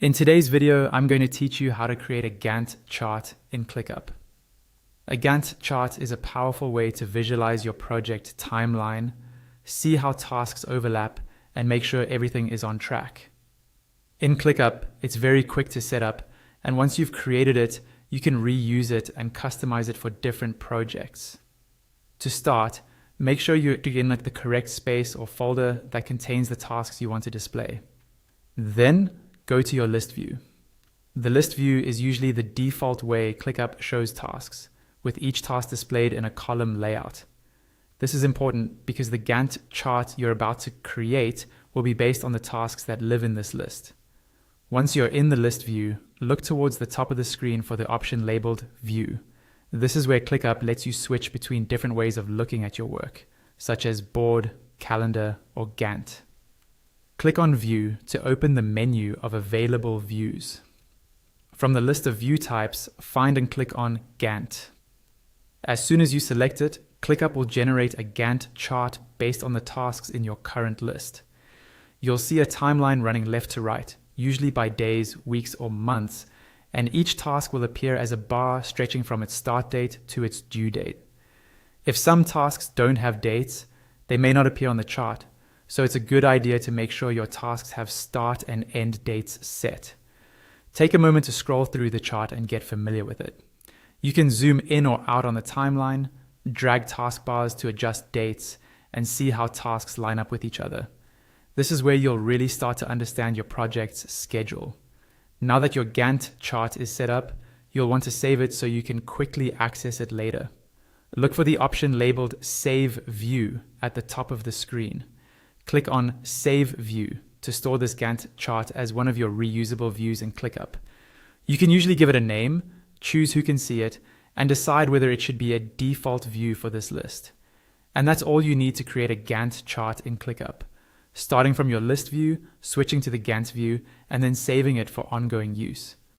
In today's video, I'm going to teach you how to create a Gantt chart in ClickUp. A Gantt chart is a powerful way to visualize your project timeline, see how tasks overlap, and make sure everything is on track. In ClickUp, it's very quick to set up, and once you've created it, you can reuse it and customize it for different projects. To start, make sure you're in the correct space or folder that contains the tasks you want to display. Then, go to your list view. The list view is usually the default way ClickUp shows tasks, with each task displayed in a column layout. This is important because the Gantt chart you're about to create will be based on the tasks that live in this list. Once you're in the list view, look towards the top of the screen for the option labeled View. This is where ClickUp lets you switch between different ways of looking at your work, such as Board, Calendar, or Gantt. Click on View to open the menu of available views. From the list of view types, find and click on Gantt. As soon as you select it, ClickUp will generate a Gantt chart based on the tasks in your current list. You'll see a timeline running left to right, usually by days, weeks, or months, and each task will appear as a bar stretching from its start date to its due date. If some tasks don't have dates, they may not appear on the chart. So it's a good idea to make sure your tasks have start and end dates set. Take a moment to scroll through the chart and get familiar with it. You can zoom in or out on the timeline, drag taskbars to adjust dates, and see how tasks line up with each other. This is where you'll really start to understand your project's schedule. Now that your Gantt chart is set up, you'll want to save it so you can quickly access it later. Look for the option labeled Save View at the top of the screen. Click on Save View to store this Gantt chart as one of your reusable views in ClickUp. You can usually give it a name, choose who can see it, and decide whether it should be a default view for this list. And that's all you need to create a Gantt chart in ClickUp, starting from your list view, switching to the Gantt view, and then saving it for ongoing use.